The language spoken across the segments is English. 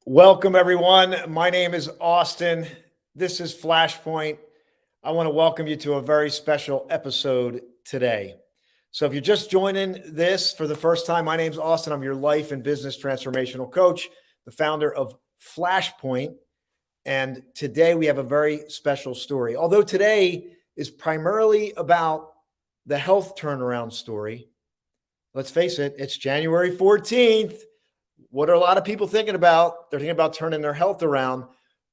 Welcome, everyone. My name is Austin. This is Flashpoint. I want to welcome you to a very special episode today. So if you're just joining this for the first time, my name is Austin. I'm your life and business transformational coach, the founder of Flashpoint. And today we have a very special story. Although today is primarily about the health turnaround story, let's face it, it's January 14th. What are a lot of people thinking about? They're thinking about turning their health around.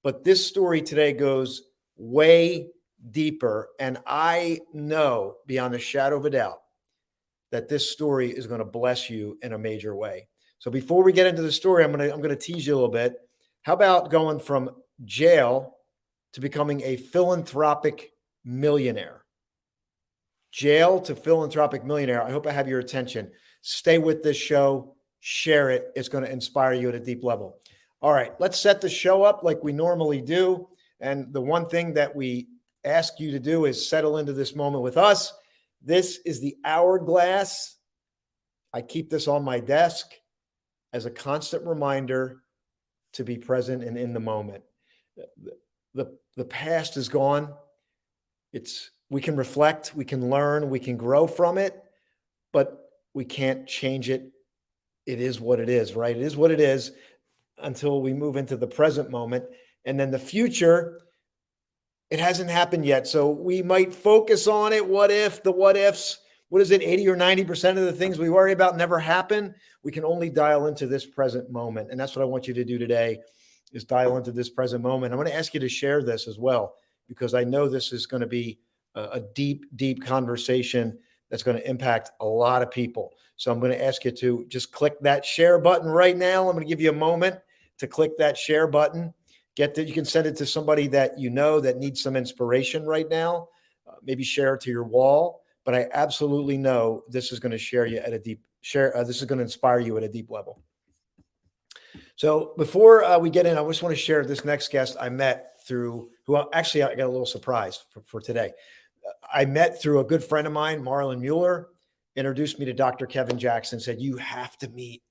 But this story today goes way deeper. And I know beyond a shadow of a doubt that this story is going to bless you in a major way. So before we get into the story, I'm going to tease you a little bit. How about going from jail to becoming a philanthropic millionaire? Jail to philanthropic millionaire. I hope I have your attention. Stay with this show. Share it. It's going to inspire you at a deep level. All right, let's set the show up like we normally do. And the one thing that we ask you to do is settle into this moment with us. This is the hourglass. I keep this on my desk as a constant reminder to be present and in the moment. The past is gone. We can reflect, we can learn, we can grow from it, but we can't change it. It is what it is, right? It is what it is until we move into the present moment. And then the future, it hasn't happened yet. So we might focus on it. What if, the what ifs, what is it, 80 or 90% of the things we worry about never happen? We can only dial into this present moment. And that's what I want you to do today, is dial into this present moment. I'm going to ask you to share this as well, because I know this is going to be a deep, deep conversation that's going to impact a lot of people. So I'm going to ask you to just click that share button right now. I'm going to give you a moment to click that share button. You can send it to somebody that you know that needs some inspiration right now. Maybe share it to your wall. But I absolutely know this is going to share you at a deep share. This is going to inspire you at a deep level. So before we get in, I just want to share this next guest I met through, actually I got a little surprise for today. I met through a good friend of mine, Marlon Mueller, introduced me to Dr. Kevin Jackson, said, you have to meet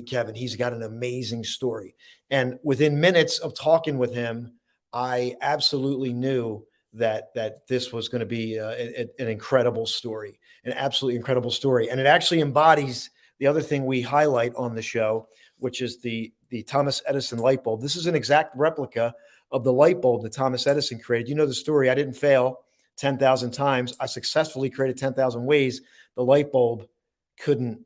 Kevin. He's got an amazing story. And within minutes of talking with him, I absolutely knew that this was going to be an incredible story, an absolutely incredible story. And it actually embodies the other thing we highlight on the show, which is the Thomas Edison light bulb. This is an exact replica of the light bulb that Thomas Edison created. You know the story. I didn't fail 10,000 times. I successfully created 10,000 ways the light bulb couldn't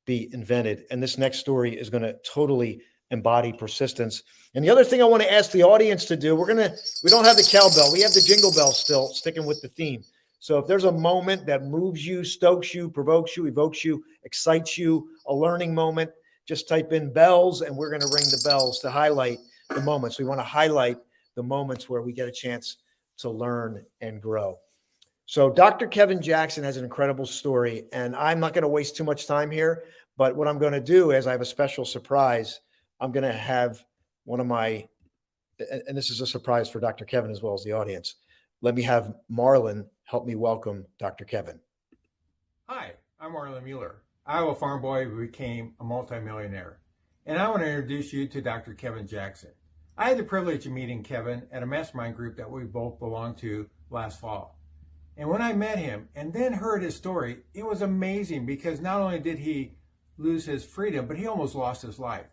be invented. And this next story is going to totally embody persistence. And the other thing I want to ask the audience to do, we don't have the cowbell. We have the jingle bell still, sticking with the theme. So if there's a moment that moves you, stokes you, provokes you, evokes you, excites you, a learning moment, just type in bells and we're going to ring the bells to highlight the moments. We want to highlight the moments where we get a chance to learn and grow. So Dr. Kevin Jackson has an incredible story, and I'm not going to waste too much time here, but what I'm going to do is I have a special surprise. I'm going to have one of my, and this is a surprise for Dr. Kevin as well as the audience. Let me have Marlon help me welcome Dr. Kevin. Hi, I'm Marlon Mueller, Iowa farm boy who became a multimillionaire. And I want to introduce you to Dr. Kevin Jackson. I had the privilege of meeting Kevin at a mastermind group that we both belonged to last fall. And when I met him and then heard his story, it was amazing because not only did he lose his freedom, but he almost lost his life.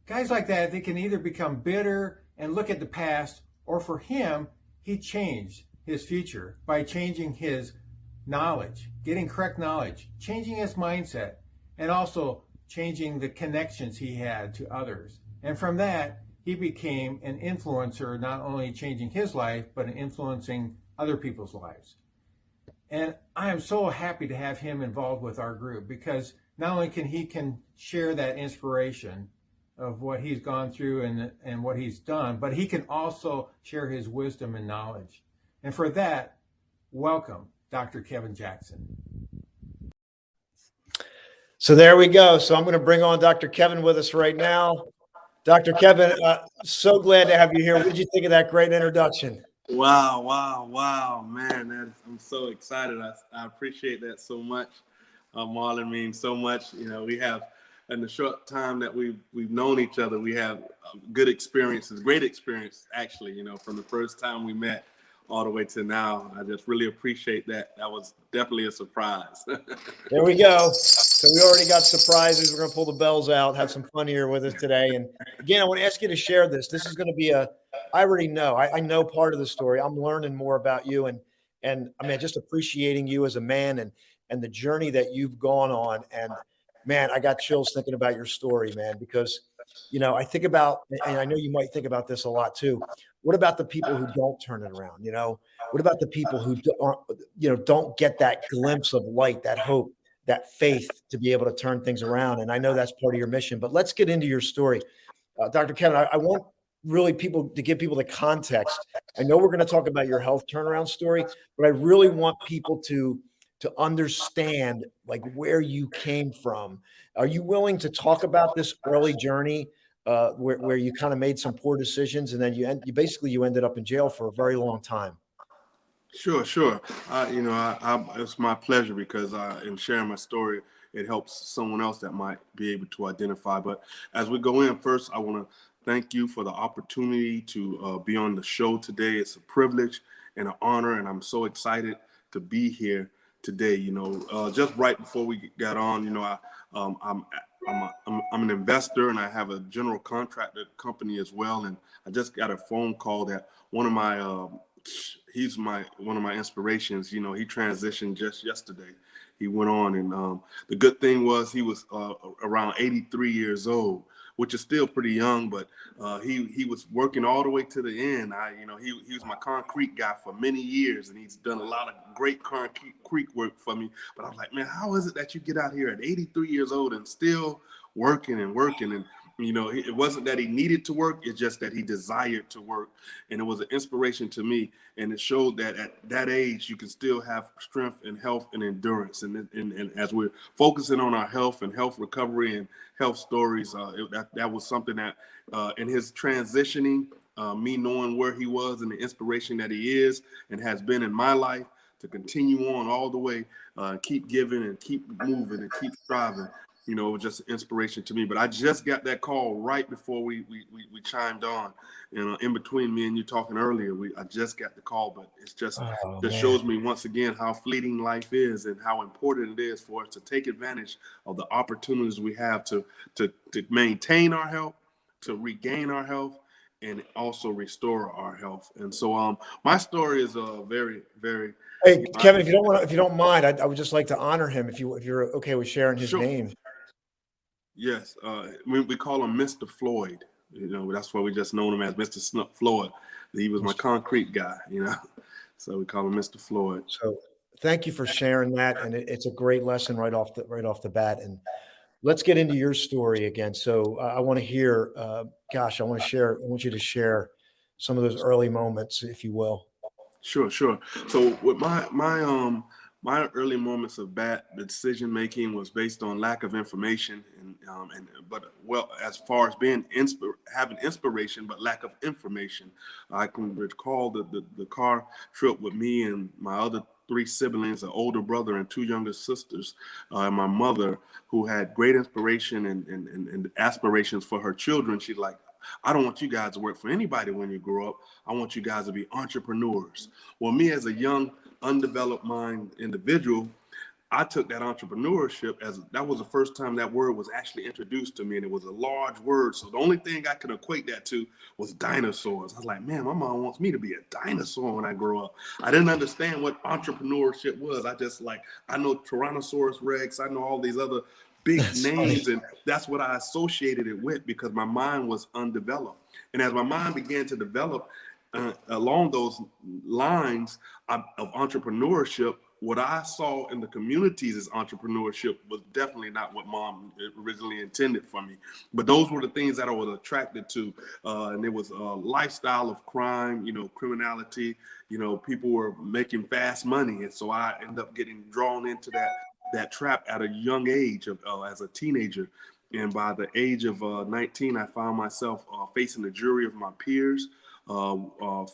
Guys like that, they can either become bitter and look at the past, or for him, he changed his future by changing his knowledge, getting correct knowledge, changing his mindset, and also changing the connections he had to others. And from that, he became an influencer, not only changing his life, but influencing other people's lives. And I am so happy to have him involved with our group, because not only can he share that inspiration of what he's gone through and what he's done, but he can also share his wisdom and knowledge. And for that, welcome, Dr. Kevin Jackson. So there we go. So I'm going to bring on Dr. Kevin with us right now. Dr. Kevin, so glad to have you here. What did you think of that great introduction? Wow, wow, wow, man! I'm so excited. I appreciate that so much. Marlon means so much. You know, we have in the short time that we've known each other, we have good experiences, great experience actually. You know, from the first time we met all the way to now. I just really appreciate that. That was definitely a surprise. There we go. So we already got surprises. We're going to pull the bells out, have some fun here with us today. And again, I want to ask you to share this. This is going to be I already know. I know part of the story. I'm learning more about you, and I mean, just appreciating you as a man and the journey that you've gone on. And man, I got chills thinking about your story, man, because I think about, and I know you might think about this a lot too. What about the people who don't turn it around? What about the people who don't get that glimpse of light, that hope, that faith to be able to turn things around? And I know that's part of your mission, but let's get into your story. Dr. Kevin, I want really people to give people the context. I know we're going to talk about your health turnaround story, but I really want people to understand like where you came from. Are you willing to talk about this early journey where you kind of made some poor decisions and then you ended up in jail for a very long time? Sure, sure. It's my pleasure because in sharing my story, it helps someone else that might be able to identify. But as we go in, first, I want to thank you for the opportunity to be on the show today. It's a privilege and an honor, and I'm so excited to be here today. Just right before we got on, I'm an investor and I have a general contractor company as well. And I just got a phone call that he's one of my inspirations. He transitioned just yesterday. He went on, and the good thing was he was around 83 years old, which is still pretty young. But he was working all the way to the end. He was my concrete guy for many years, and he's done a lot of great concrete work for me. But I was like, man, how is it that you get out here at 83 years old and still working and working? And it wasn't that he needed to work, it's just that he desired to work. And it was an inspiration to me. And it showed that at that age, you can still have strength and health and endurance. And as we're focusing on our health and health recovery and health stories, that was something that in his transitioning, me knowing where he was and the inspiration that he is and has been in my life to continue on all the way, keep giving and keep moving and keep striving. It was just an inspiration to me. But I just got that call right before we chimed on. In between me and you talking earlier, I just got the call. But it's just shows me once again how fleeting life is and how important it is for us to take advantage of the opportunities we have to maintain our health, to regain our health, and also restore our health. And so my story is very, very. Hey, Kevin, if you don't mind, I would just like to honor him if you're okay with sharing his Sure. name. Yes, we call him Mr. Floyd. That's why we just know him as Mr. Floyd. He was my concrete guy. So we call him Mr. Floyd. So thank you for sharing that, and it's a great lesson right off the bat. And let's get into your story again. So I want to hear. Gosh, I want you to share some of those early moments, if you will. Sure, sure. So with my early moments of bad decision making was based on lack of information as far as being having inspiration but lack of information. I can recall the car trip with me and my other three siblings, an older brother and two younger sisters, and my mother, who had great inspiration and aspirations for her children. She's like, I don't want you guys to work for anybody when you grow up. I want you guys to be entrepreneurs. Well, me as a young, undeveloped mind individual, I took that entrepreneurship as that was the first time that word was actually introduced to me, and it was a large word. So the only thing I could equate that to was dinosaurs. I was like, man, my mom wants me to be a dinosaur when I grow up. I didn't understand what entrepreneurship was. I know Tyrannosaurus Rex. I know all these other big names, and that's what I associated it with because my mind was undeveloped. And as my mind began to develop along those lines of entrepreneurship, what I saw in the communities as entrepreneurship was definitely not what mom originally intended for me. But those were the things that I was attracted to. And it was a lifestyle of crime, criminality, people were making fast money. And so I ended up getting drawn into that trap at a young age as a teenager. And by the age of 19, I found myself facing the jury of my peers,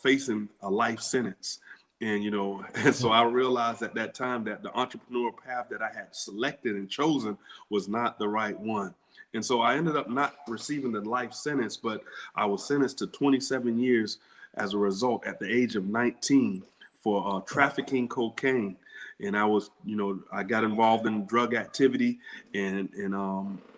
facing a life sentence. And, and so I realized at that time that the entrepreneurial path that I had selected and chosen was not the right one. And so I ended up not receiving the life sentence, but I was sentenced to 27 years as a result at the age of 19 for trafficking cocaine. And I was, I got involved in drug activity, and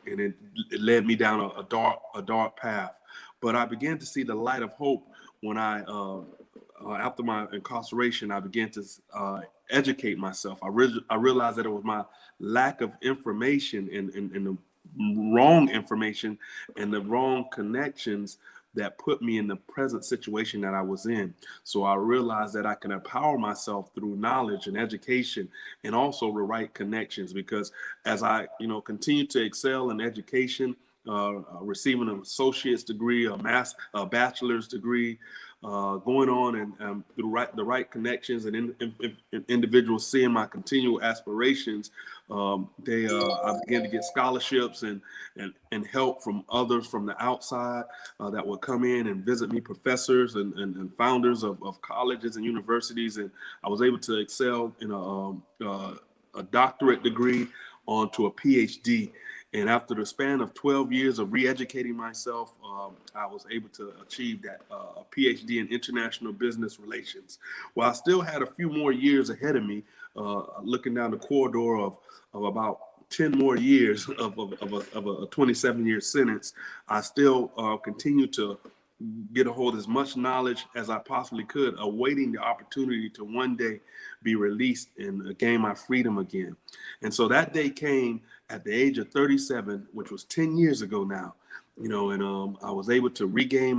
it led me down a dark path. But I began to see the light of hope when after my incarceration, I began to educate myself. I realized that it was my lack of information and the wrong information and the wrong connections that put me in the present situation that I was in. So I realized that I can empower myself through knowledge and education, and also the right connections, because as I, continue to excel in education, receiving an associate's degree, a bachelor's degree, going on and through the right connections and individuals seeing my continual aspirations, I began to get scholarships and help from others from the outside that would come in and visit me, professors and founders of colleges and universities. And I was able to excel in a doctorate degree onto a PhD. And after the span of 12 years of re-educating myself, I was able to achieve that a PhD in international business relations. Well, I still had a few more years ahead of me, looking down the corridor of about 10 more years of a 27-year sentence. I still continue to get a hold of as much knowledge as I possibly could, awaiting the opportunity to one day be released and gain my freedom again. And so that day came at the age of 37, which was 10 years ago now, and I was able to regain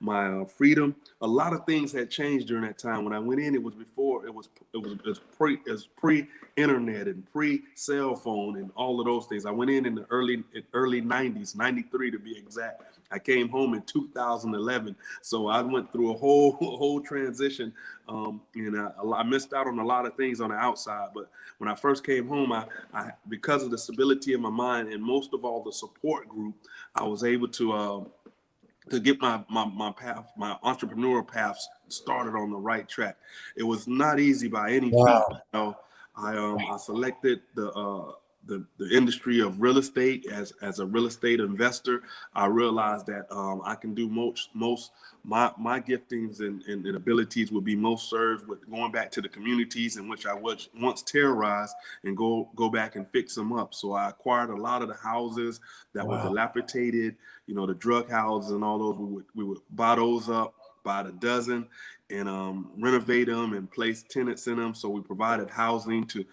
my freedom. A lot of things had changed during that time. When I went in, it was pre-internet and pre-cell phone and all of those things. I went in the early 90s, 93 to be exact. I came home in 2011, so I went through a whole transition, and I missed out on a lot of things on the outside. But when I first came home, I because of the stability of my mind and most of all the support group, I was able to get my path, my entrepreneurial path started on the right track. It was not easy by any feat. I selected the industry of real estate as a real estate investor. I realized that I can do most my giftings and abilities would be most served with going back to the communities in which I was once terrorized and go back and fix them up. So I acquired a lot of the houses that were dilapidated, the drug houses and all those. We would buy those up by the dozen and renovate them and place tenants in them. So we provided housing to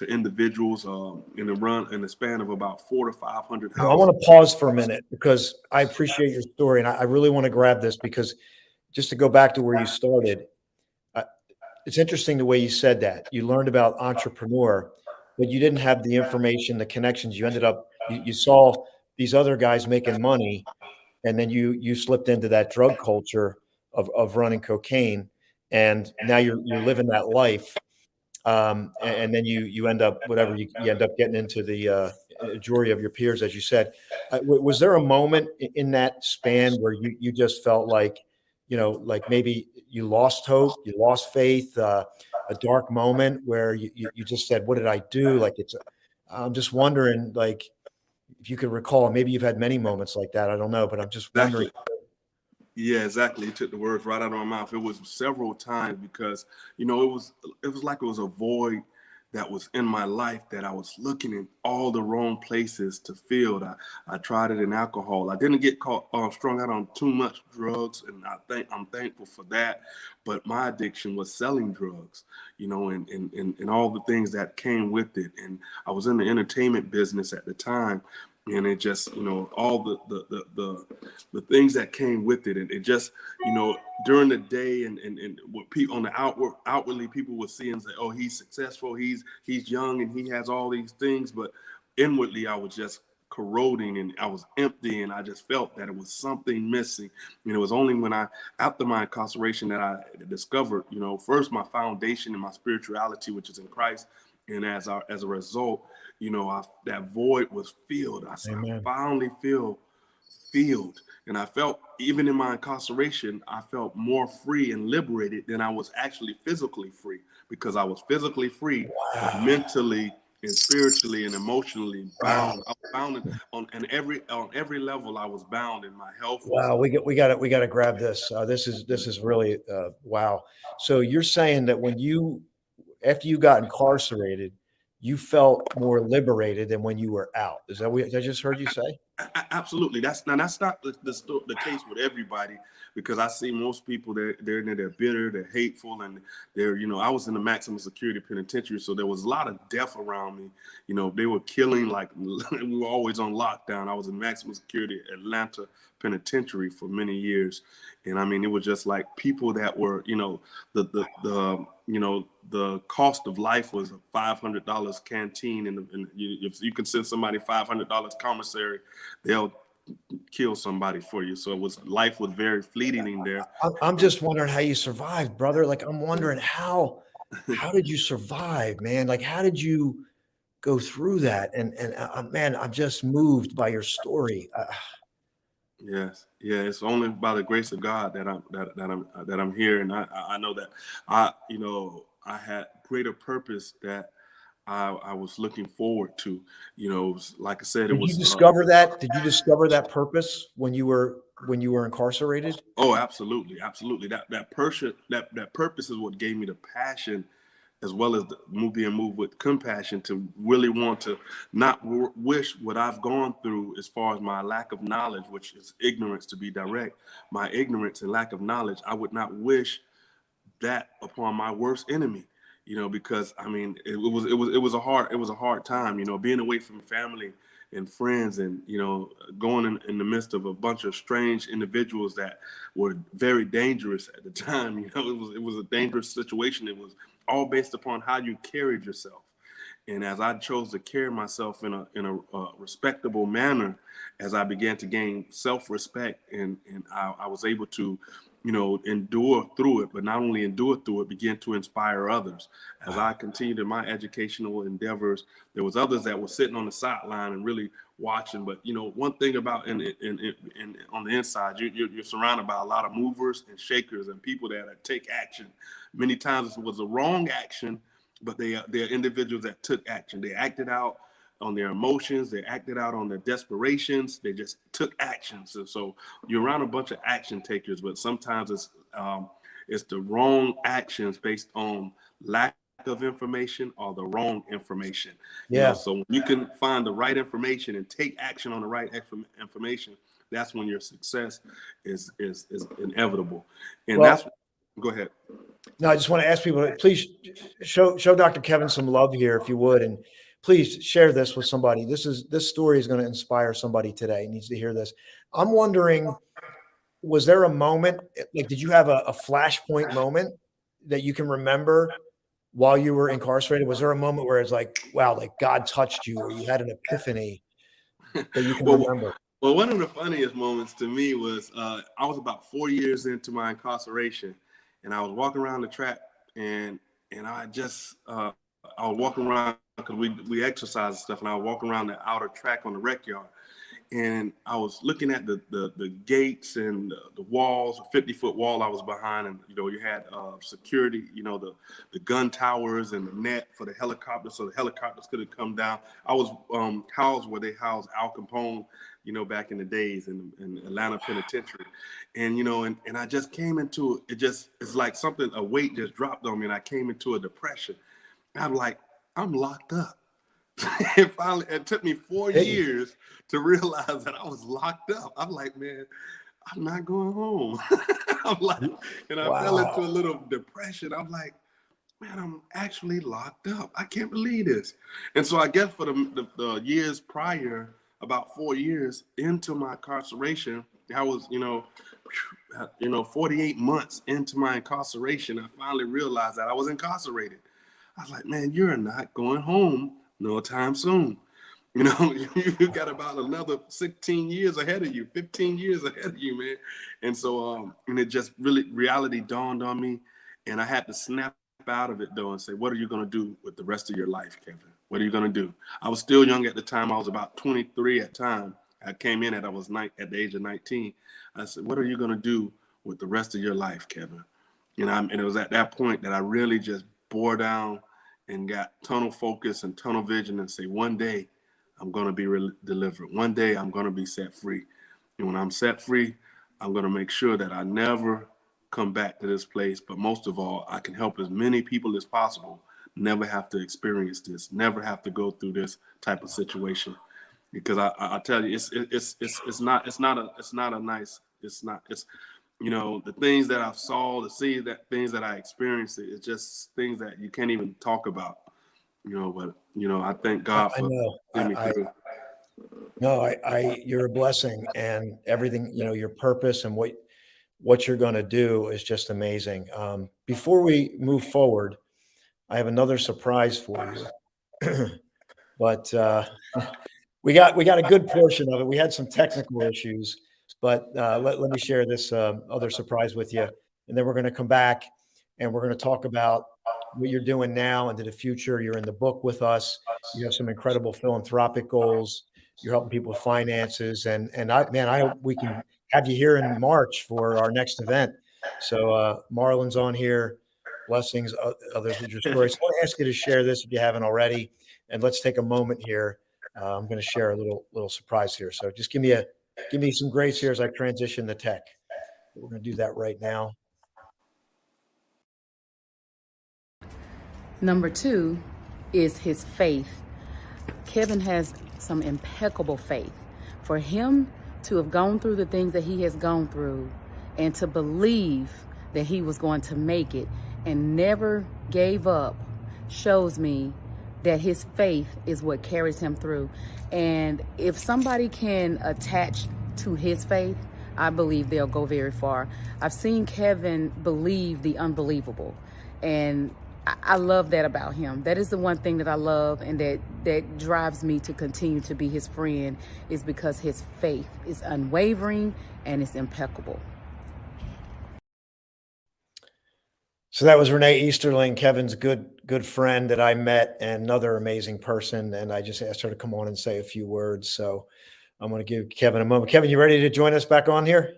individuals in the span of about 400 to 500 houses. I want to pause for a minute because I appreciate your story, and I really want to grab this because just to go back to where you started, it's interesting the way you said that. You learned about entrepreneur, but you didn't have the information, the connections. You ended up, you saw these other guys making money, and then you slipped into that drug culture of running cocaine, and now you're living that life. And then you end up whatever you end up getting into the jury of your peers, as you said. Was there a moment in that span where you just felt like, like maybe you lost hope, you lost faith, a dark moment where you just said, "What did I do?" I'm just wondering, like, if you could recall. Maybe you've had many moments like that. I don't know, but I'm just wondering. Yeah, exactly. You took the words right out of my mouth. It was several times because, it was like it was a void that was in my life that I was looking in all the wrong places to fill. I tried it in alcohol. I didn't get caught strung out on too much drugs, and I'm thankful for that. But my addiction was selling drugs, and all the things that came with it. And I was in the entertainment business at the time. And it just, all the things that came with it, and it just, during the day, and what people on the outwardly people would see and say, "Oh, he's successful, he's young, and he has all these things," but inwardly, I was just corroding, and I was empty, and I just felt that it was something missing. And it was only when after my incarceration, that I discovered, first my foundation and my spirituality, which is in Christ, and as a result, that void was filled. I finally feel filled. And I felt, even in my incarceration, I felt more free and liberated than I was actually physically free, because I was physically free, but Wow. mentally and spiritually and emotionally Wow. bound. I was bound on every level. I was bound, and my health was. Wow. We got to grab this. This is really wow. So you're saying that after you got incarcerated, you felt more liberated than when you were out. Is that what I just heard you say? Absolutely. That's not the case with everybody, because I see most people, they're in there, they're bitter, they're hateful, and I was in the maximum security penitentiary, so there was a lot of death around me. They were killing, like we were always on lockdown. I was in maximum security Atlanta penitentiary for many years, and I mean, it was just like people that were, the cost of life was a $500 canteen, and if you can send somebody $500 commissary, they'll kill somebody for you. So life was very fleeting in there. I'm just wondering how you survived, brother. Like, I'm wondering how did you survive, man? Like, how did you go through that? And man, I'm just moved by your story. Yes, yeah, it's only by the grace of God that I'm here, and I know that I had greater purpose that I was looking forward to. Like I said, it Did you was. discover that? Did you discover that purpose when you were incarcerated? Oh, absolutely, absolutely. That purpose is what gave me the passion, as well as being moved with compassion, to really want to not wish what I've gone through, as far as my lack of knowledge, which is ignorance, to be direct. My ignorance and lack of knowledge, I would not wish that upon my worst enemy. Because I mean, it was a hard time. Being away from family and friends, and going in the midst of a bunch of strange individuals that were very dangerous at the time. It was a dangerous situation. It was all based upon how you carried yourself. And as I chose to carry myself in a respectable manner, as I began to gain self-respect, and I was able to, endure through it, but not only endure through it, begin to inspire others. As I continued in my educational endeavors, there was others that were sitting on the sideline and really watching. But one thing about in on the inside, you're surrounded by a lot of movers and shakers and people that take action. Many times it was the wrong action, but they're individuals that took action. They acted out on their emotions. They acted out on their desperations. They just took actions. And so you're around a bunch of action takers, but sometimes it's the wrong actions based on lack of information or the wrong information. Yeah. So when you can find the right information and take action on the right information, that's when your success is inevitable. And Well, go ahead. no, I just want to ask people, please show Dr. Kevin some love here, if you would, and please share this with somebody. This story is going to inspire somebody today. He needs to hear this. I'm wondering, was there a moment, like, did you have a flashpoint moment that you can remember while you were incarcerated? Was there a moment where it's like, wow, like God touched you, or you had an epiphany that you can Well, remember? well, one of the funniest moments to me was, I was about 4 years into my incarceration, and I was walking around the track, and I was walking around, because we exercise and stuff, and I was walking around the outer track on the rec yard, and I was looking at the gates and the walls, a 50-foot wall I was behind, and you had security, the gun towers and the net for the helicopters, so the helicopters couldn't come down. I was housed where they housed Al Capone, back in the days in Atlanta Penitentiary, and and I just came into it. It's like a weight just dropped on me, and I came into a depression. I'm like, I'm locked up. And finally, it took me 4 years to realize that I was locked up. I'm like, man, I'm not going home. I'm like, and I fell into a little depression. I'm like, man, I'm actually locked up. I can't believe this. And so I guess for the years prior, about 4 years into my incarceration, I was, 48 months into my incarceration, I finally realized that I was incarcerated. I was like, man, you're not going home no time soon. You got about another 16 years ahead of you, 15 years ahead of you, man. And so, and it just really, reality dawned on me, and I had to snap out of it though and say, what are you going to do with the rest of your life, Kevin? What are you going to do? I was still young at the time. I was about 23 at the time. I came in at at the age of 19. I said, "What are you going to do with the rest of your life, Kevin?" And it was at that point that I really just bore down and got tunnel focus and tunnel vision and say, one day I'm going to be delivered. One day I'm going to be set free. And when I'm set free, I'm going to make sure that I never come back to this place. But most of all, I can help as many people as possible never have to experience this, never have to go through this type of situation. Because I tell you, it's not a nice, it's the things that I saw, things that I experienced, it's just things that you can't even talk about, but I thank God I for know. getting me through. No, you're a blessing, and everything, your purpose and what you're going to do is just amazing. Before we move forward, I have another surprise for you, but we got a good portion of it. We had some technical issues, but let me share this other surprise with you, and then we're going to come back and we're going to talk about what you're doing now into the future. You're in the book with us. You have some incredible philanthropic goals. You're helping people with finances, and I hope we can have you here in March for our next event. So Marlon's on here. Blessings, others with your stories. So I want to ask you to share this if you haven't already, and let's take a moment here. I'm going to share a little surprise here. So just give me some grace here as I transition the tech. We're going to do that right now. Number two is his faith. Kevin has some impeccable faith. For him to have gone through the things that he has gone through and to believe that he was going to make it and never gave up shows me that his faith is what carries him through. And if somebody can attach to his faith, I believe they'll go very far. I've seen Kevin believe the unbelievable, and I love that about him. That is the one thing that I love, and that drives me to continue to be his friend, is because his faith is unwavering and it's impeccable. So that was Renee Easterling, Kevin's good friend that I met, and another amazing person. And I just asked her to come on and say a few words. So I'm going to give Kevin a moment. Kevin, you ready to join us back on here?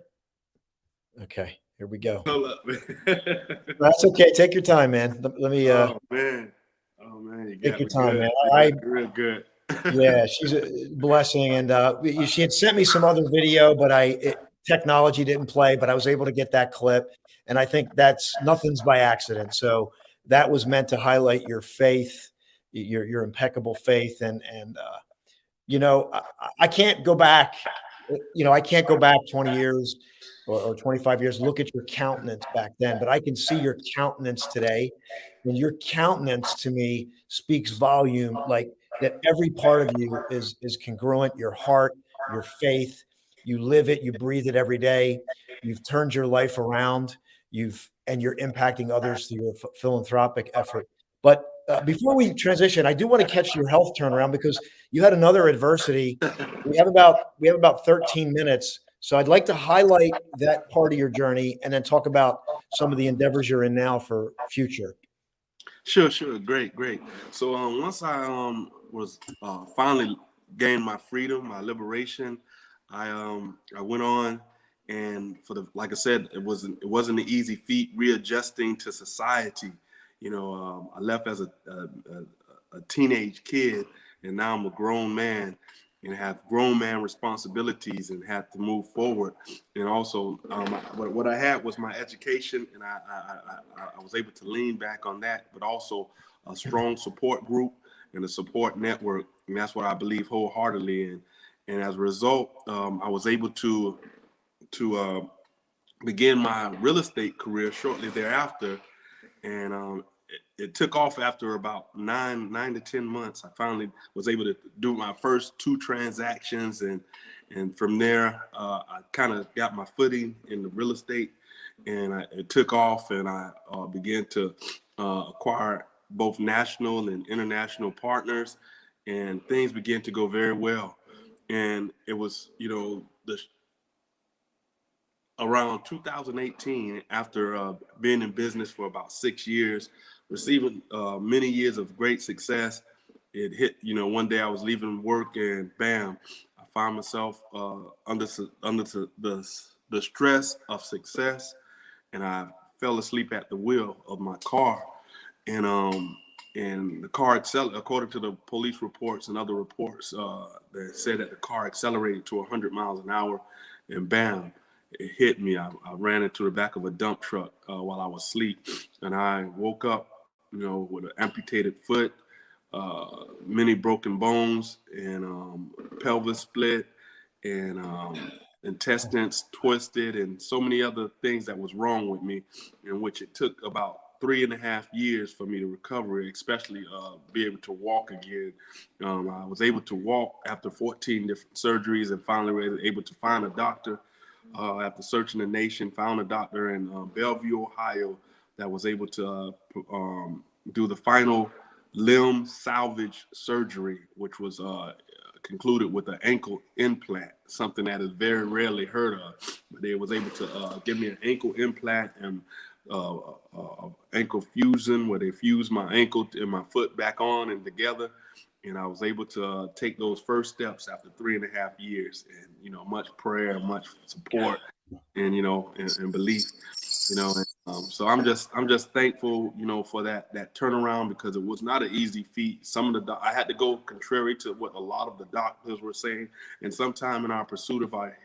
Okay, here we go. Hold up. That's okay. Take your time, man. Let me. Oh man, you take got your me time, good. man. You got me real good. Yeah, she's a blessing, and she had sent me some other video, but technology didn't play, but I was able to get that clip, and I think nothing's by accident. So that was meant to highlight your faith, your impeccable faith, and I can't go back. I can't go back 20 years or 25 years. Look at your countenance back then, but I can see your countenance today, and your countenance to me speaks volume. Like that, every part of you is congruent. Your heart, your faith, you live it, you breathe it every day. You've turned your life around. And you're impacting others through your philanthropic effort. But before we transition, I do want to catch your health turnaround because you had another adversity. We have about 13 minutes. So I'd like to highlight that part of your journey and then talk about some of the endeavors you're in now for future. Sure. Great. So once I was finally gained my freedom, my liberation, I went on, and like I said, it wasn't an easy feat readjusting to society. I left as a teenage kid, and now I'm a grown man and have grown man responsibilities and had to move forward. And also, what I had was my education, and I was able to lean back on that, but also a strong support group and a support network. And that's what I believe wholeheartedly in. And as a result, I was able to begin my real estate career shortly thereafter. And it took off after about 9 to 10 months. I finally was able to do my first 2 transactions, and from there I kind of got my footing in the real estate, and it took off, and I began to acquire both national and international partners, and things began to go very well. And it was, around 2018, after being in business for about 6 years, receiving many years of great success, it hit, one day I was leaving work, and bam, I found myself under the stress of success, and I fell asleep at the wheel of my car, and the car according to the police reports and other reports, that said that the car accelerated to 100 miles an hour, and bam, it hit me. I ran into the back of a dump truck while I was asleep, and I woke up, with an amputated foot, many broken bones, and pelvis split, and intestines twisted, and so many other things that was wrong with me, in which it took about 3.5 years for me to recover, especially be able to walk again. I was able to walk after 14 different surgeries, and finally was able to find a doctor after searching the nation, found a doctor in Bellevue, Ohio, that was able to do the final limb salvage surgery, which was concluded with an ankle implant, something that is very rarely heard of. But they was able to give me an ankle implant and ankle fusion, where they fused my ankle and my foot back on and together. And I was able to take those first steps after 3.5 years, and much prayer, much support, and and belief, so I'm just thankful, for that turnaround, because it was not an easy feat. I had to go contrary to what a lot of the doctors were saying, and sometime in our pursuit of our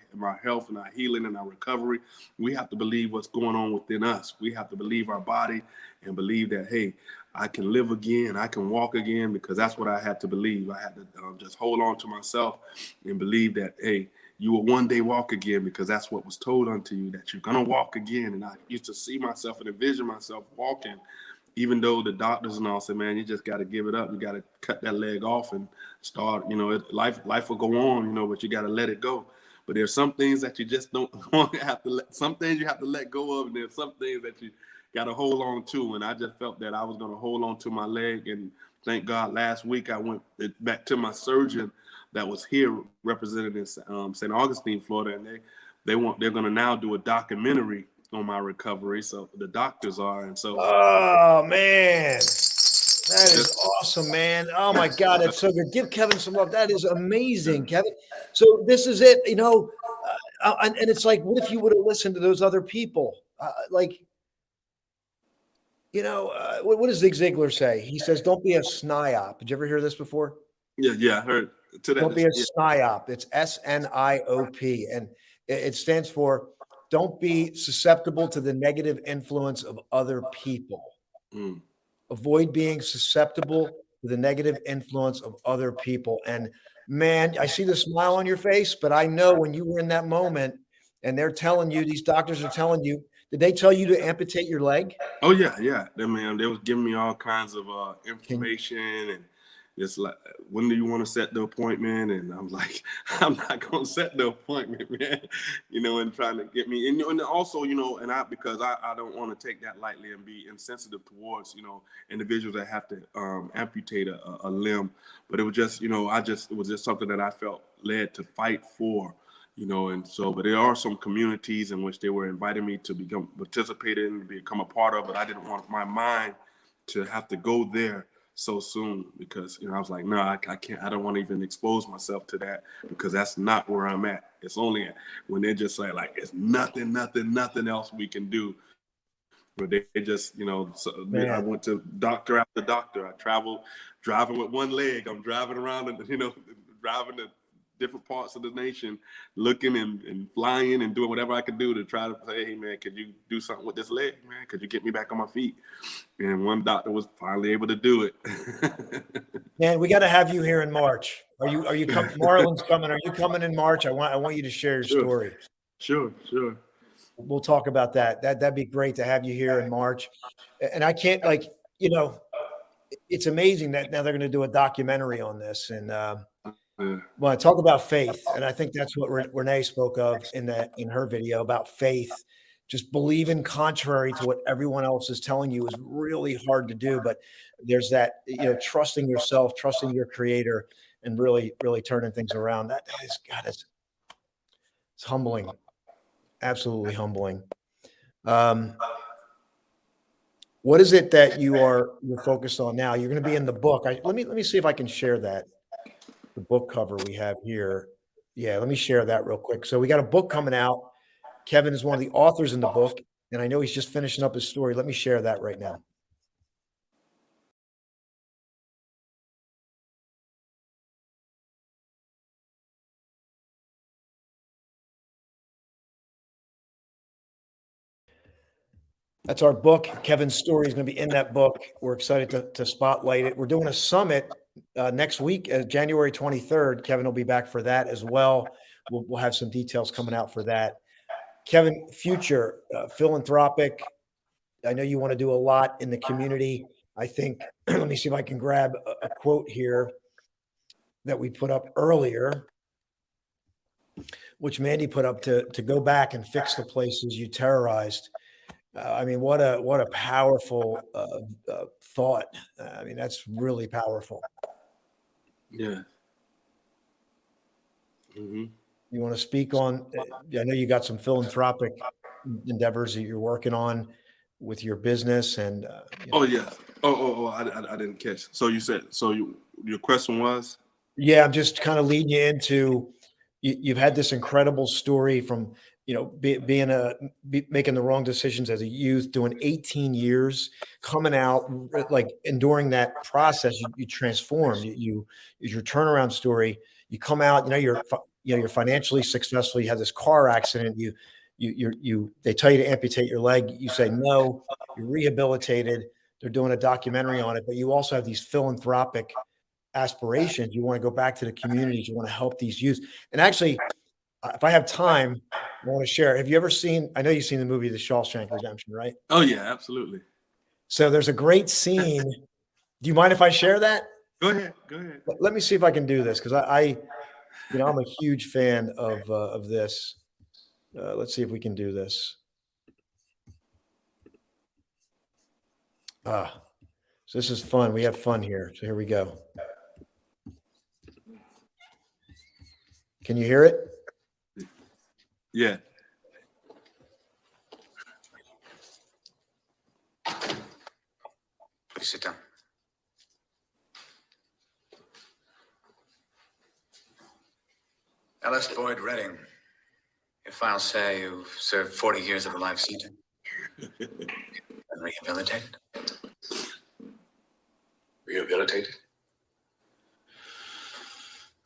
health and our healing and our recovery, we have to believe what's going on within us. We have to believe our body, and believe that, hey, I can live again, I can walk again, because that's what I had to believe. I had to just hold on to myself and believe that, hey, you will one day walk again, because that's what was told unto you, that you're going to walk again. And I used to see myself and envision myself walking, even though the doctors and all said, man, you just got to give it up. You got to cut that leg off and start, life will go on, but you got to let it go. But there's some things that you just don't have to some things you have to let go of. And there's some things that you got to hold on to. And I just felt that I was going to hold on to my leg. And thank God last week I went back to my surgeon that was here represented in St. Augustine, Florida. And they're going to now do a documentary on my recovery. So the doctors are. And so. Oh, man. That is awesome, man. Oh, my God. That's so good. Give Kevin some love. That is amazing, Kevin. So this is it, and it's like, what if you would have listened to those other people? What does Zig Ziglar say? He says, don't be a SNIOP. Did you ever hear this before? Yeah, I heard. Don't be a SNIOP. It's SNIOP. And it stands for don't be susceptible to the negative influence of other people. Mm. Avoid being susceptible to the negative influence of other people. And man, I see the smile on your face, but I know when you were in that moment and they're telling you, these doctors are telling you, did they tell you to amputate your leg? Oh yeah. They was giving me all kinds of information, and it's like, when do you want to set the appointment? And I'm like, I'm not going to set the appointment, man. And trying to get me, and also, and because I don't want to take that lightly and be insensitive towards, individuals that have to amputate a limb. But it was just, it was just something that I felt led to fight for. And so, but there are some communities in which they were inviting me to participate in, to become a part of, but I didn't want my mind to have to go there so soon, because, I was like, no, I can't, I don't want to even expose myself to that, because that's not where I'm at. It's only when they just say like, it's nothing else we can do. But they just, so I went to doctor after doctor. I traveled driving with one leg. I'm driving around and, driving to different parts of the nation, looking and flying and doing whatever I could do to try to say, hey man, could you do something with this leg, man? Could you get me back on my feet? And one doctor was finally able to do it. Man, we got to have you here in March. Are you coming? Marlon's coming. Are you coming in March? I want you to share your story. Sure. We'll talk about that. That'd be great to have you here in March. And I can't, it's amazing that now they're going to do a documentary on this. And well, I talk about faith, and I think that's what Renee spoke of in her video about faith. Just believing contrary to what everyone else is telling you is really hard to do. But there's that, trusting yourself, trusting your creator, and really, really turning things around. That is, God, it's humbling. Absolutely humbling. What is it that you're focused on now? You're going to be in the book. Let me see if I can share that. The book cover we have here. Yeah, let me share that real quick. So we got a book coming out. Kevin is one of the authors in the book, and I know he's just finishing up his story. Let me share that right now. That's our book. Kevin's story is going to be in that book. We're excited to spotlight it. We're doing a summit next week, January 23rd. Kevin will be back for that as well. We'll have some details coming out for that. Kevin, future philanthropic. I know you want to do a lot in the community. I think, let me see if I can grab a quote here that we put up earlier, which Mandy put up to go back and fix the places you terrorized. I mean, what a powerful thought. I mean, that's really powerful. Yeah. Mm-hmm. You want to speak on? I know you got some philanthropic endeavors that you're working on with your business, and you know. Oh yeah. I didn't catch. So you said your question was? Yeah, I'm just kind of leading you into. You've had this incredible story from making the wrong decisions as a youth, doing 18 years, coming out like, and during that process, you transform. Is your turnaround story. You come out, you're financially successful. You had this car accident. They tell you to amputate your leg. You say no. You're rehabilitated. They're doing a documentary on it, but you also have these philanthropic aspirations. You want to go back to the communities. You want to help these youth. And actually, if I have time, I want to share. Have you ever seen? I know you've seen the movie The Shawshank Redemption, right? Oh yeah, absolutely. So there's a great scene. Do you mind if I share that? Go ahead. Go ahead. Let me see if I can do this, because I'm a huge fan of this. Let's see if we can do this. So this is fun. We have fun here. So here we go. Can you hear it? Yeah. Please sit down. Ellis Boyd Redding. Your files say you've served 40 years of a life sentence. And rehabilitated? Rehabilitated?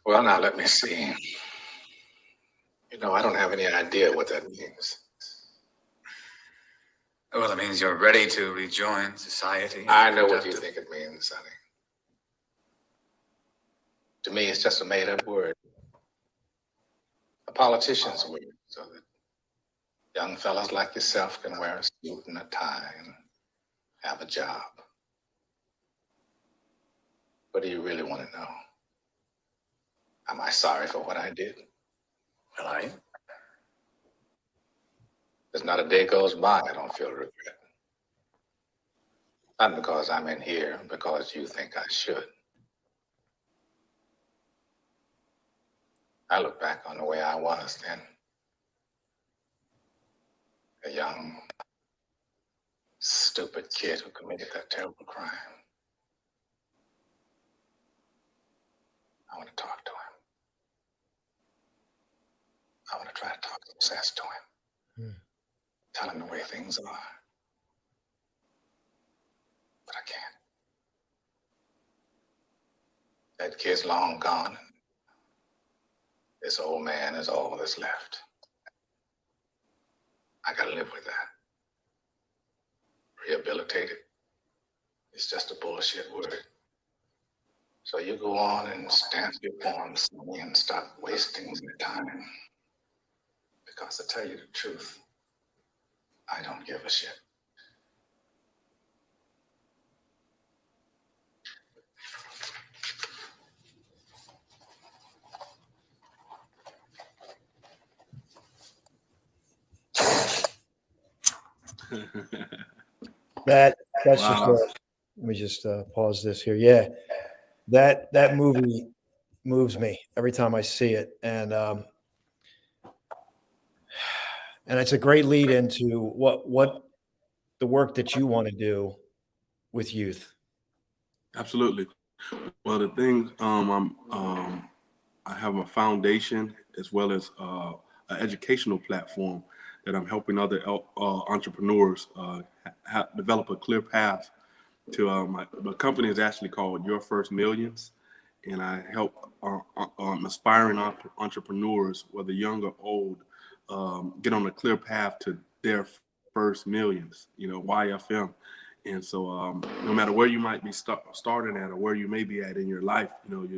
Well, now let me see. I don't have any idea what that means. Well, it means you're ready to rejoin society. I know what you think it means, Sonny. To me, it's just a made-up word. A politician's word, so that young fellas like yourself can wear a suit and a tie and have a job. What do you really want to know? Am I sorry for what I did? Well, I am. There's not a day goes by I don't feel regret. Not because I'm in here, because you think I should. I look back on the way I was then. A young, stupid kid who committed that terrible crime. I want to talk to him. I want to try to talk some sense to him. Tell him the way things are. But I can't. That kid's long gone. This old man is all that's left. I gotta live with that. Rehabilitated. It's just a bullshit word. So you go on and stamp your forms and stop wasting your time. Because to tell you the truth, I don't give a shit. That's Wow. just let me just pause this here. Yeah, that movie moves me every time I see it, and it's a great lead into what the work that you want to do with youth. Absolutely. Well, the thing have a foundation as well as an educational platform that I'm helping other entrepreneurs develop a clear path to. My company is actually called Your First Millions, and I help aspiring entrepreneurs, whether young or old, get on a clear path to their first millions. YFM. And so, no matter where you might be starting at or where you may be at in your life,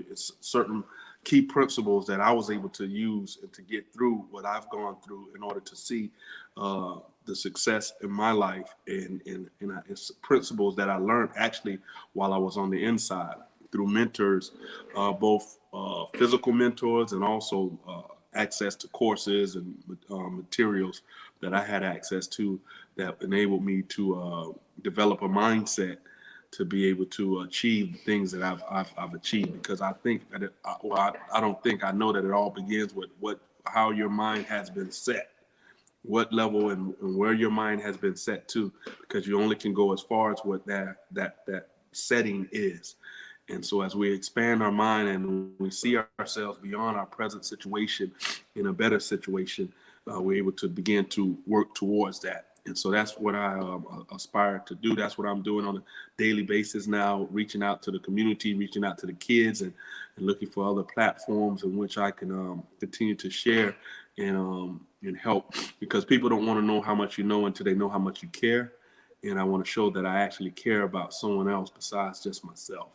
it's certain key principles that I was able to use and to get through what I've gone through in order to see the success in my life. And it's principles that I learned actually while I was on the inside through mentors, both physical mentors and also access to courses and materials that I had access to that enabled me to develop a mindset to be able to achieve the things that I've achieved. Because I think that I don't think I know that it all begins with how your mind has been set, what level and where your mind has been set to, because you only can go as far as what that setting is. And so as we expand our mind and we see ourselves beyond our present situation in a better situation, we're able to begin to work towards that. And so that's what I aspire to do. That's what I'm doing on a daily basis now, reaching out to the community, reaching out to the kids, and looking for other platforms in which I can continue to share and help, because people don't want to know how much you know until they know how much you care. And I want to show that I actually care about someone else besides just myself.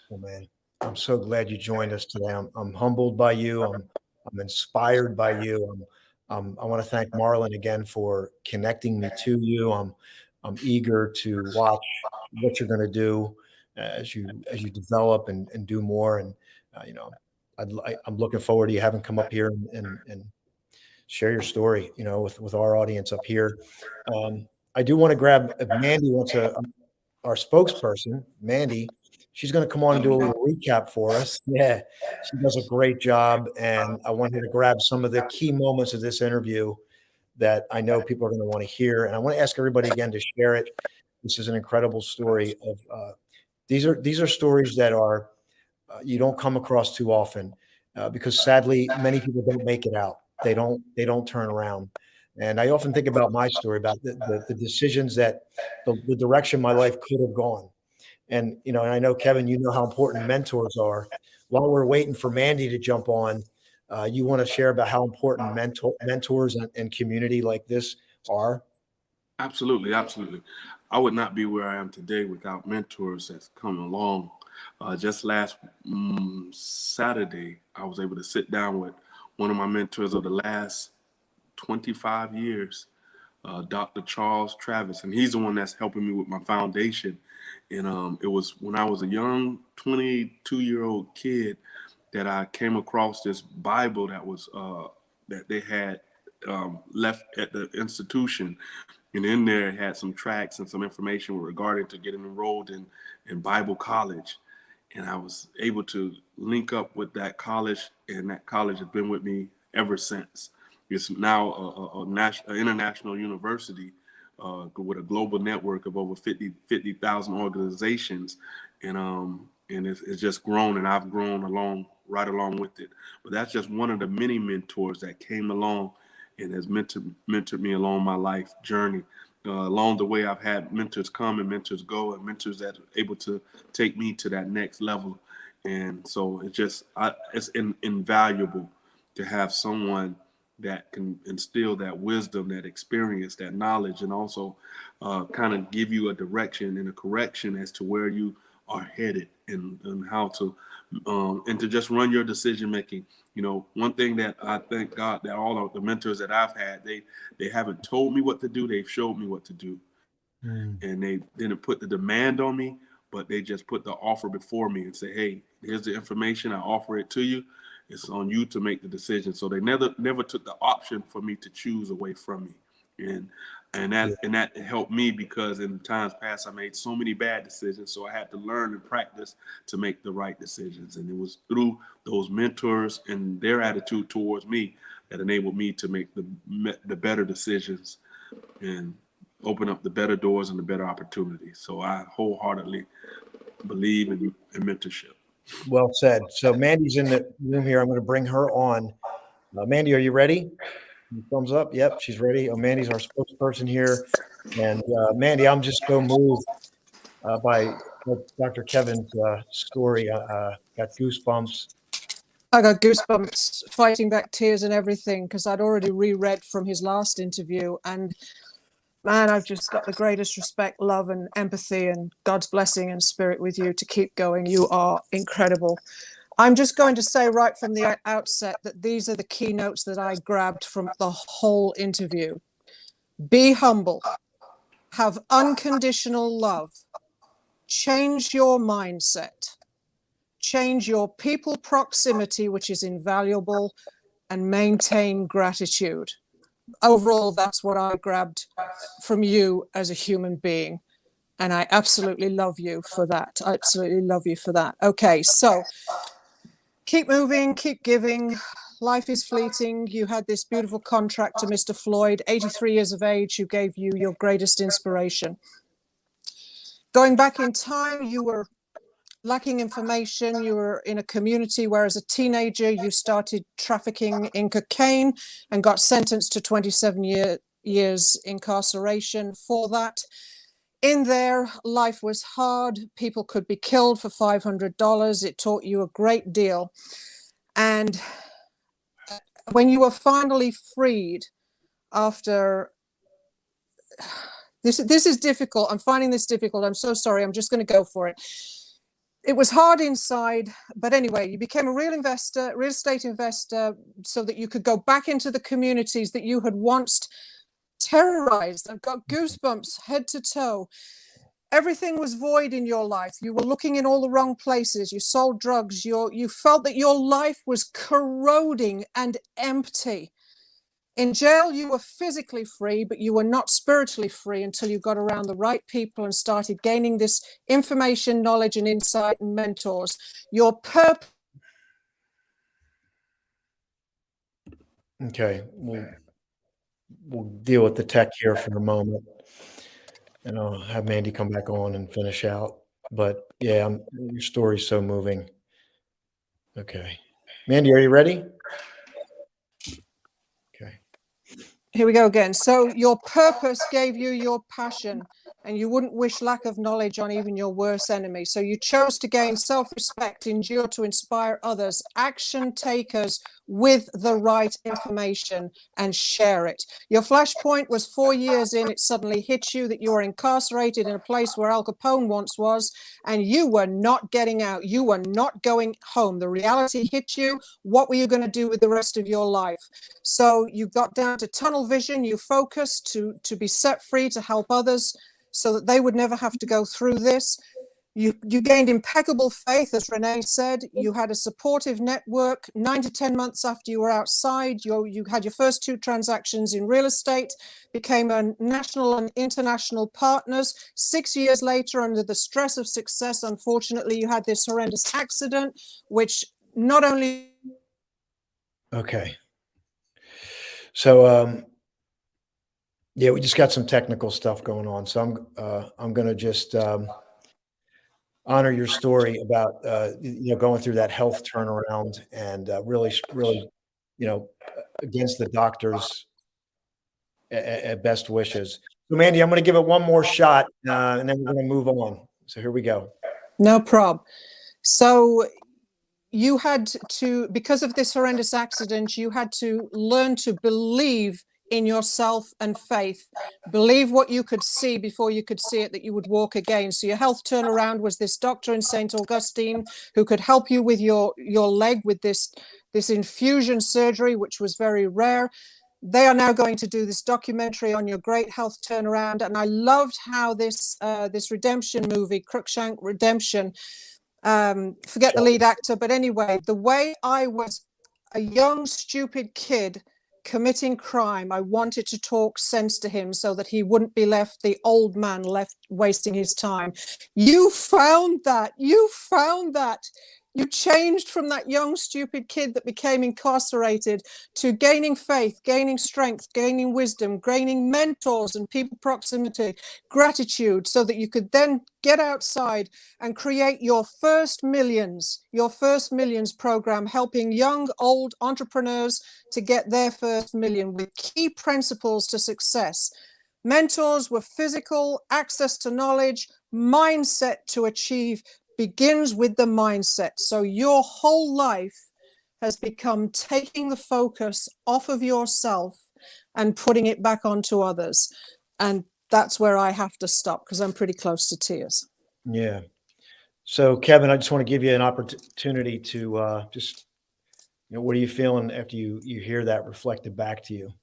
Well, man, I'm so glad you joined us today. I'm humbled by you. I'm inspired by you. I want to thank Marlon again for connecting me to you. I'm eager to watch what you're going to do as you develop and do more. And I'm looking forward to you having come up here and share your story, with our audience up here. I do want to grab if Mandy wants our spokesperson, Mandy. She's going to come on and do a little recap for us. Yeah, she does a great job. And I want her to grab some of the key moments of this interview that I know people are going to want to hear. And I want to ask everybody again to share it. This is an incredible story of these are stories that are you don't come across too often because sadly many people don't make it out. They don't turn around. And I often think about my story, about the decisions that the direction my life could have gone. And, and I know, Kevin, you know how important mentors are. While we're waiting for Mandy to jump on, you want to share about how important mentors and community like this are? Absolutely, absolutely. I would not be where I am today without mentors that's come along. Just last Saturday, I was able to sit down with one of my mentors of the last 25 years, Dr. Charles Travis, and he's the one that's helping me with my foundation. And it was when I was a young 22-year-old kid that I came across this Bible that was that they had left at the institution. And in there it had some tracts and some information regarding to getting enrolled in Bible college. And I was able to link up with that college, and that college has been with me ever since. It's now an international university with a global network of over 50,000 organizations. And it's just grown, and I've grown right along with it. But that's just one of the many mentors that came along and has mentored me along my life journey. Along the way, I've had mentors come and mentors go, and mentors that are able to take me to that next level. And so it's invaluable to have someone that can instill that wisdom, that experience, that knowledge, and also kind of give you a direction and a correction as to where you are headed and how to and to just run your decision making. One thing that I thank God that all of the mentors that I've had, they haven't told me what to do, they've showed me what to do. And they didn't put the demand on me, but they just put the offer before me and say, hey, here's the information, I offer it to you. It's on you to make the decision. So they never took the option for me to choose away from me. And that helped me, because in times past I made so many bad decisions. So I had to learn and practice to make the right decisions. And it was through those mentors and their attitude towards me that enabled me to make the better decisions and open up the better doors and the better opportunities. So I wholeheartedly believe in mentorship. Well said. So Mandy's in the room here. I'm going to bring her on. Mandy, are you ready? Thumbs up. Yep, she's ready. Oh, Mandy's our spokesperson here. And Mandy, I'm just so moved by Dr. Kevin's story. Got goosebumps. I got goosebumps, fighting back tears and everything, because I'd already reread from his last interview. And man, I've just got the greatest respect, love, and empathy, and God's blessing and spirit with you to keep going. You are incredible. I'm just going to say right from the outset that these are the keynotes that I grabbed from the whole interview. Be humble, have unconditional love, change your mindset, change your people proximity, which is invaluable, and maintain gratitude. Overall, that's what I grabbed from you as a human being. And I absolutely love you for that. I absolutely love you for that. Okay, so keep moving, keep giving. Life is fleeting. You had this beautiful contract to Mr. Floyd, 83 years of age, who gave you your greatest inspiration. Going back in time, you were lacking information. You were in a community where, as a teenager, you started trafficking in cocaine and got sentenced to 27 years incarceration for that. In there, life was hard. People could be killed for $500. It taught you a great deal. And when you were finally freed after... This is difficult. I'm finding this difficult. I'm so sorry. I'm just going to go for it. It was hard inside, but anyway, you became a real estate investor, so that you could go back into the communities that you had once terrorized. I've got goosebumps head to toe. Everything was void in your life. You were looking in all the wrong places. You sold drugs. You felt that your life was corroding and empty. In jail, you were physically free, but you were not spiritually free until you got around the right people and started gaining this information, knowledge, and insight, and mentors. Your purpose. Okay, we'll deal with the tech here for a moment, and I'll have Mandy come back on and finish out. But yeah, your story's so moving. Okay, Mandy, are you ready? Okay. Here we go again. So your purpose gave you your passion, and you wouldn't wish lack of knowledge on even your worst enemy. So you chose to gain self-respect, endure to inspire others, action takers with the right information, and share it. Your flashpoint was 4 years in. It suddenly hit you that you were incarcerated in a place where Al Capone once was, and you were not getting out. You were not going home. The reality hit you. What were you going to do with the rest of your life? So you got down to tunnel vision. You focused to be set free, to help others, so that they would never have to go through this. You gained impeccable faith, as Renee said. You had a supportive network. 9 to 10 months after you were outside, you had your first 2 transactions in real estate, became a national and international partners. 6 years later, under the stress of success, unfortunately, you had this horrendous accident, which not only... Okay. So, yeah, we just got some technical stuff going on. So I'm going to just honor your story about going through that health turnaround and really, against the doctor's best wishes. So, Mandy, I'm going to give it one more shot, and then we're going to move on. So here we go. No problem. So you had to, because of this horrendous accident, you had to learn to believe in yourself and faith. Believe what you could see before you could see it, that you would walk again. So your health turnaround was this doctor in St. Augustine who could help you with your leg with this infusion surgery, which was very rare. They are now going to do this documentary on your great health turnaround. And I loved how this redemption movie, Crookshank Redemption, forget the lead actor, but anyway, the way I was a young, stupid kid committing crime, I wanted to talk sense to him so that he wouldn't be left, the old man left wasting his time. You found that. You changed from that young, stupid kid that became incarcerated to gaining faith, gaining strength, gaining wisdom, gaining mentors and people proximity, gratitude, so that you could then get outside and create your first millions program, helping young, old entrepreneurs to get their first million with key principles to success. Mentors were physical, access to knowledge, mindset to achieve begins with the mindset. So your whole life has become taking the focus off of yourself and putting it back onto others. And that's where I have to stop because I'm pretty close to tears. Yeah. So, Kevin, I just want to give you an opportunity to just, what are you feeling after you hear that reflected back to you?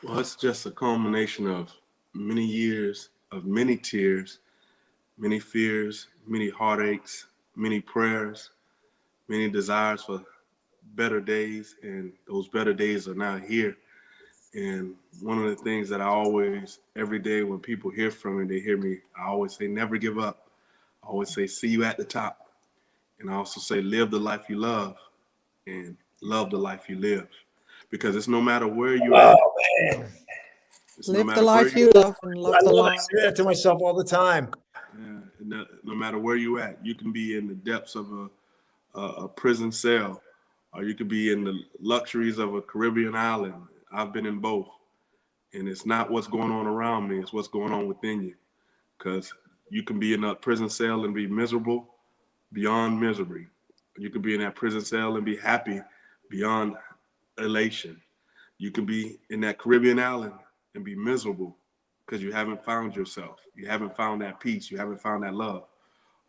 Well, it's just a culmination of many years of many tears, many fears, many heartaches, many prayers, many desires for better days, and those better days are now here. And one of the things that I always, every day when people hear from me, they hear me, I always say, never give up. I always say, see you at the top. And I also say, live the life you love and love the life you live. Because it's no matter where you're at. Man. It's Live the life you love and love the life. I say that to myself all the time. Yeah, no matter where you're at, you can be in the depths of a prison cell, or you could be in the luxuries of a Caribbean island. I've been in both. And it's not what's going on around me, it's what's going on within you. Because you can be in a prison cell and be miserable beyond misery. You can be in that prison cell and be happy beyond elation. You can be in that Caribbean island and be miserable because you haven't found yourself. You haven't found that peace. You haven't found that love.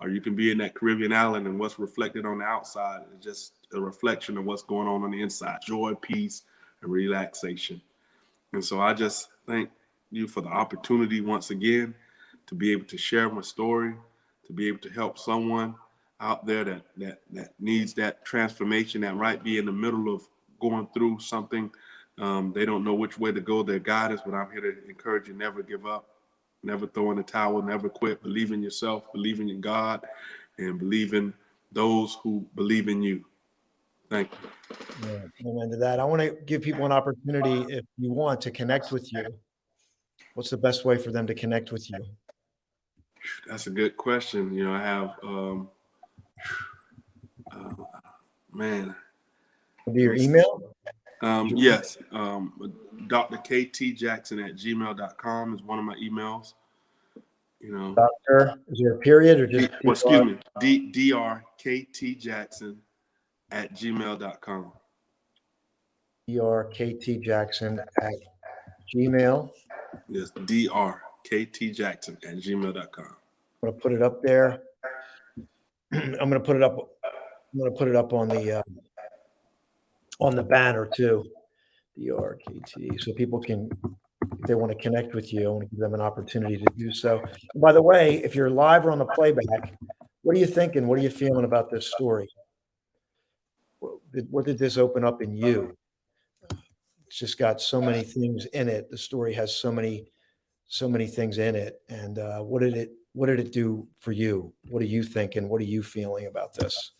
Or you can be in that Caribbean island and what's reflected on the outside is just a reflection of what's going on the inside. Joy, peace, and relaxation. And so I just thank you for the opportunity once again to be able to share my story, to be able to help someone out there that needs that transformation, that might be in the middle of going through something. They don't know which way to go, their guidance, but I'm here to encourage you, never give up, never throw in the towel, never quit. Believe in yourself, believe in God, and believe in those who believe in you. Thank you. Yeah, amen to that. I want to give people an opportunity, if you want, to connect with you. What's the best way for them to connect with you? That's a good question. I have, man. Do your email? Yes. Dr. KTJackson@gmail.com is one of my emails. Doctor, is there a period or just? Excuse me. drktjackson@gmail.com. drktjackson@gmail. Yes, drktjackson@gmail.com. I'm going to put it up there. I'm going to put it up on the banner too. DRKT, so people can, if they want to connect with you, I want to give them an opportunity to do so. And by the way, if you're live or on the playback, what are you thinking? What are you feeling about this story? What did this open up in you? It's just got so many things in it. The story has so many things in it. And what did it do for you? What are you thinking? What are you feeling about this?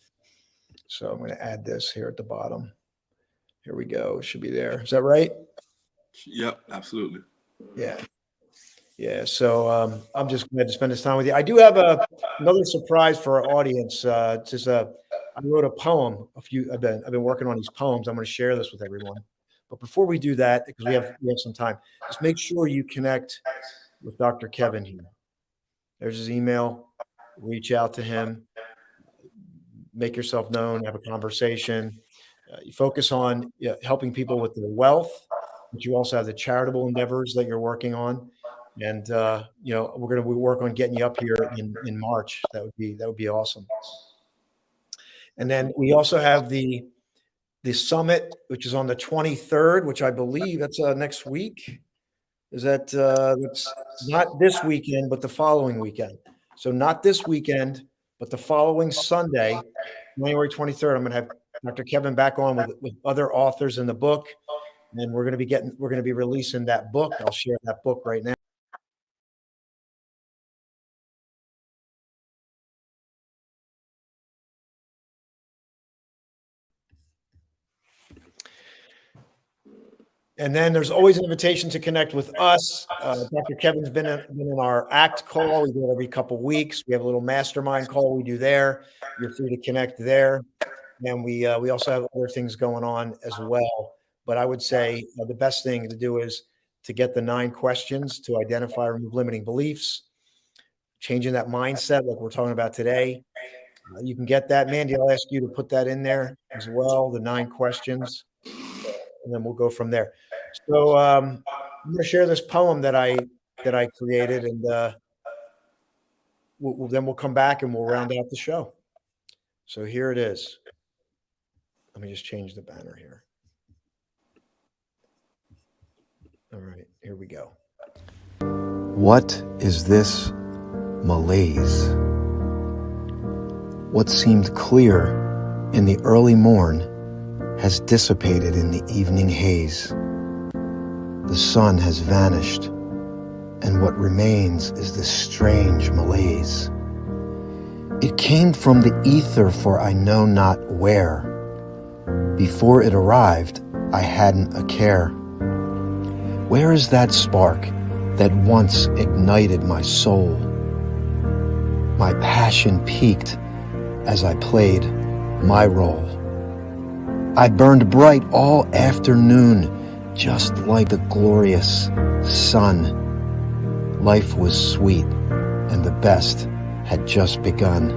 So I'm going to add this here at the bottom. Here we go. It should be there. Is that right? Yep, absolutely. Yeah. Yeah. So I'm just glad to spend this time with you. I do have another surprise for our audience. I wrote a poem. I've been working on these poems. I'm going to share this with everyone. But before we do that, because we have some time, just make sure you connect with Dr. Kevin here. There's his email. Reach out to him. Make yourself known. Have a conversation. You focus on helping people with their wealth, but you also have the charitable endeavors that you're working on. And we're going to work on getting you up here in March. That would be awesome. And then we also have the summit, which is on the 23rd, which I believe that's next week. Is that's not this weekend, but the following weekend. So not this weekend, but the following Sunday, January 23rd. I'm going to have Dr. Kevin back on with other authors in the book, and we're going to be releasing that book. I'll share that book right now. And then there's always an invitation to connect with us. Dr. Kevin's been in our ACT call. We do it every couple of weeks. We have a little mastermind call we do there. You're free to connect there. And we also have other things going on as well. But I would say the best thing to do is to get the 9 questions to identify and remove limiting beliefs, changing that mindset like we're talking about today. You can get that. Mandy, I'll ask you to put that in there as well, the 9 questions, and then we'll go from there. So I'm going to share this poem that I created, and we'll come back and we'll round out the show. So here it is. Let me just change the banner here. All right, here we go. What is this malaise? What seemed clear in the early morn has dissipated in the evening haze. The sun has vanished, and what remains is this strange malaise. It came from the ether, for I know not where. Before it arrived, I hadn't a care. Where is that spark that once ignited my soul? My passion peaked as I played my role. I burned bright all afternoon, just like the glorious sun. Life was sweet, and the best had just begun.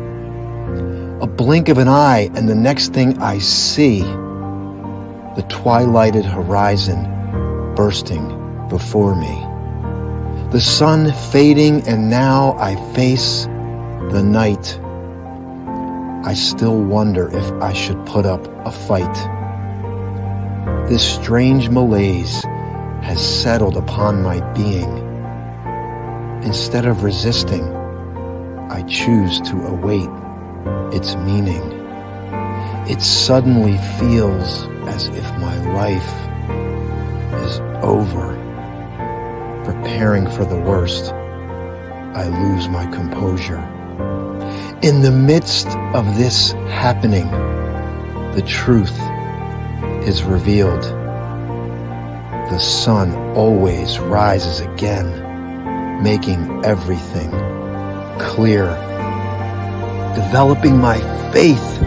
A blink of an eye, and the next thing I see, the twilighted horizon bursting before me. The sun fading, and now I face the night. I still wonder if I should put up a fight. This strange malaise has settled upon my being. Instead of resisting, I choose to await its meaning. It suddenly feels as if my life is over. Preparing for the worst, I lose my composure. In the midst of this happening, the truth is revealed. The sun always rises again, making everything clear. Developing my faith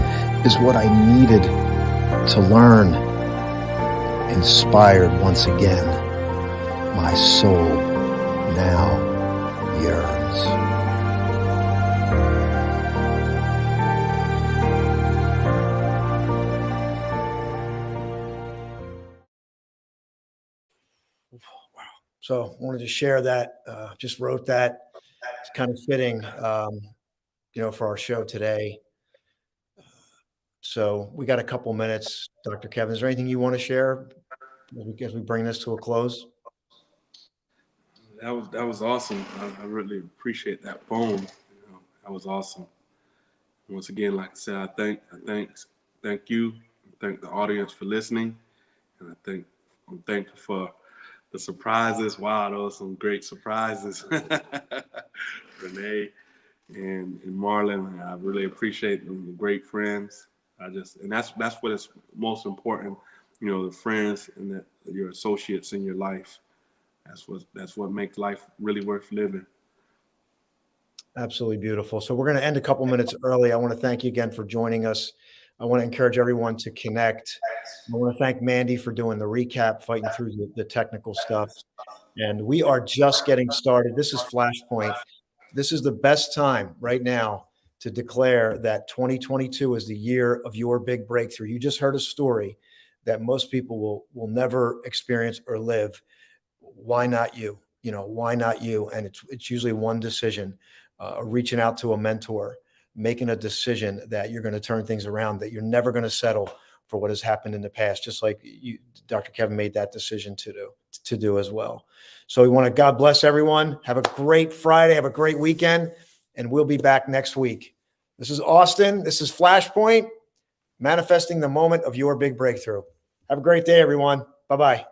is what I needed to learn. Inspired once again, my soul now yearns. So I wanted to share that. Just wrote that. It's kind of fitting, for our show today. So we got a couple minutes. Dr. Kevin, is there anything you want to share as we bring this to a close? That was awesome. I really appreciate that poem. That was awesome. Once again, like I said, I thank you, thank the audience for listening, and I'm thankful for the surprises. Wow, those are some great surprises. Renee and Marlon, I really appreciate them, the great friends. And that's what is most important, the friends and your associates in your life. That's what makes life really worth living. Absolutely beautiful. So we're going to end a couple minutes early. I want to thank you again for joining us. I want to encourage everyone to connect. I want to thank Mandy for doing the recap, fighting through the technical stuff. And we are just getting started. This is Flashpoint. This is the best time right now to declare that 2022 is the year of your big breakthrough. You just heard a story that most people will never experience or live. Why not you? Why not you? And it's usually one decision, reaching out to a mentor, making a decision that you're going to turn things around, that you're never going to settle for what has happened in the past, just like you, Dr. Kevin, made that decision to do as well. So we want to God bless everyone. Have a great Friday. Have a great weekend. And we'll be back next week. This is Austin. This is Flashpoint, manifesting the moment of your big breakthrough. Have a great day, everyone. Bye-bye.